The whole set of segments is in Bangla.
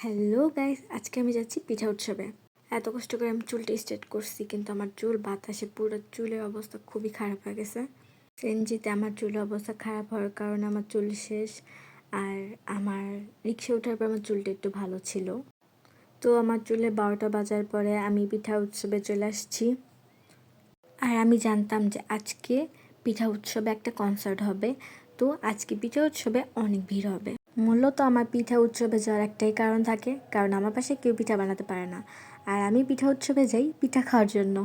হ্যালো গাইস, আজকে আমি যাচ্ছি পিঠা উৎসবে। এত কষ্ট করে আমি চুলটা স্ট্রেট করছি, কিন্তু আমার চুল বাতাসে পুরো চুলের অবস্থা খুবই খারাপ হয়ে গেছে। সিএনজিতে আমার চুলের অবস্থা খারাপ হওয়ার কারণে আমার চুল শেষ। আর আমার রিক্সা ওঠার পর আমার চুলটা একটু ভালো ছিল। তো আমার চুলে 12টা বাজার পরে আমি পিঠা উৎসবে চলে আসছি। আর আমি জানতাম যে আজকে পিঠা উৎসবে একটা কনসার্ট হবে, তো আজকে পিঠা উৎসবে অনেক ভিড় হবে। মূলত আমার পিঠা উৎসবে যাওয়ার একটাই কারণ থাকে, কারণ আমার পাশে কেউ পিঠা বানাতে পারে না। আর আমি পিঠা উৎসবে যাই পিঠা খাওয়ার জন্য।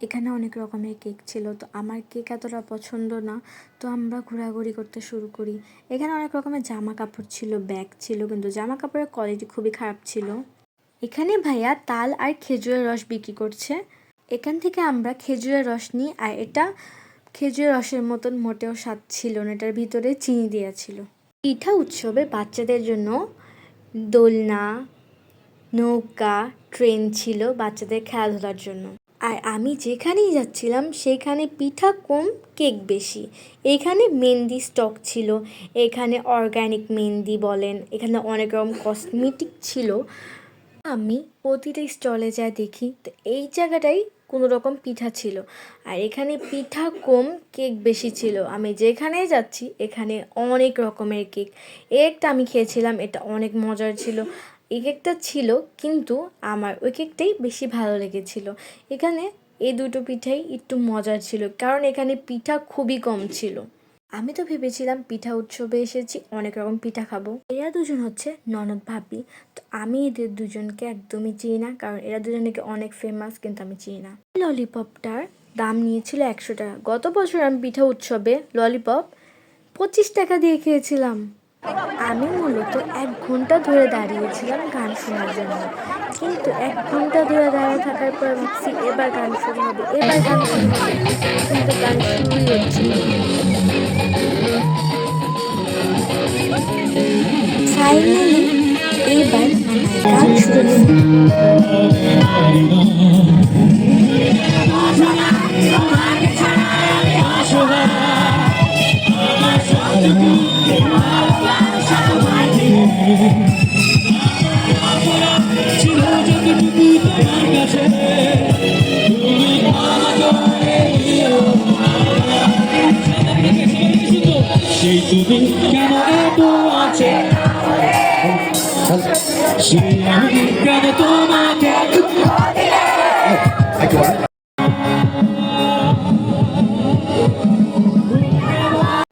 এখানে অনেক রকমের কেক ছিল, তো আমার কেক এতটা পছন্দ না, তো আমরা ঘোরাঘুরি করতে শুরু করি। এখানে অনেক রকমের জামা কাপড় ছিল, ব্যাগ ছিল, কিন্তু জামা কাপড়ের কোয়ালিটি খুবই খারাপ ছিল। এখানে ভাইয়া তাল আর খেজুরের রস বিক্রি করছে। এখান থেকে আমরা খেজুরের রস নিই, আর এটা খেজুরের রসের মতন মোটেও স্বাদ ছিল না, এটার ভিতরে চিনি দেওয়া ছিল। পিঠা উৎসবে বাচ্চাদের জন্য দোলনা, নৌকা, ট্রেন ছিল বাচ্চাদের খেলাধুলার জন্য। আর আমি যেখানেই যাচ্ছিলাম সেখানে পিঠা কম, কেক বেশি। এখানে মেহেন্দি স্টক ছিল, এখানে অর্গানিক মেহেন্দি বলেন, এখানে অনেক রকম কসমেটিক ছিল। আমি প্রতিটা স্টলে যা দেখি, তো এই জায়গাটাই কোনো রকম পিঠা ছিল। আর এখানে পিঠা কম, কেক বেশি ছিল। আমি যেখানেই যাচ্ছি এখানে অনেক রকমের কেক। একটা আমি খেয়েছিলাম, এটা অনেক মজার ছিল। এই কেকটা ছিল, কিন্তু আমার ওই কেকটাই বেশি ভালো লেগেছিল। এখানে এই দুটো পিঠাই একটু মজার ছিল, কারণ এখানে পিঠা খুবই কম ছিল। আমি তো ভেবেছিলাম পিঠা উৎসবে এসেছি অনেক রকম পিঠা খাবো। এরা দুজন হচ্ছে ননদ ভাবি। তো আমি এদের দুজনকে একদমই চিনি না, কারণ এরা দুজন নাকি অনেক ফেমাস, কিন্তু আমি চিনি না। ললিপপটার দাম নিয়েছিল 100 টাকা। গত বছর আমি পিঠা উৎসবে ললিপপ 25 টাকা দিয়ে খেয়েছিলাম। আমি মূলত 1 ঘন্টা ধরে দাঁড়িয়েছিলাম গান শোনার জন্য, কিন্তু 1 ঘন্টা ধরে দাঁড়িয়ে থাকার পর ভাবছি এবার গান শুরু হবে, এবার গান শুরু হবে, কিন্তু গান শুরুই হচ্ছিল না। ফাইনালি এইবার আমার গান শুরু হলো। সেই তুমি কেন এত আছে, সেই আমি কেন তোমাকে।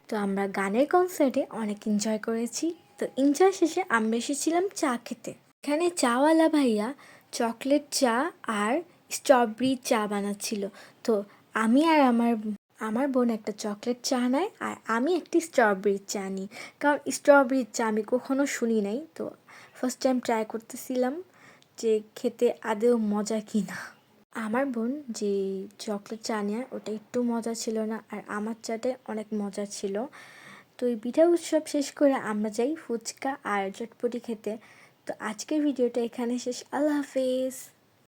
তো আমরা গানের কনসার্টে অনেক এনজয় করেছি। তো এনজয় শেষে আমরা এসেছিলাম চা খেতে। এখানে চাওয়ালা ভাইয়া চকলেট চা আর স্ট্রবেরি চা বানাচ্ছিল। তো আমি আর আমার বোন একটা চকলেট চা নেয়, আর আমি একটি স্ট্রবেরি চা নিই, কারণ স্ট্রবেরির চা আমি কখনো শুনি নাই। তো ফার্স্ট টাইম ট্রাই করতেছিলাম যে খেতে আদৌ মজা কি না। আমার বোন যে চকলেট চা নেয় ওটা একটু মজা ছিল না, আর আমার চাটাই অনেক মজা ছিল। তো এই পিঠা উৎসব শেষ করে আমরা যাই ফুচকা আর চটপটি খেতে। তো আজকের ভিডিওটা এখানে শেষ। আল্লাহ হাফেজ।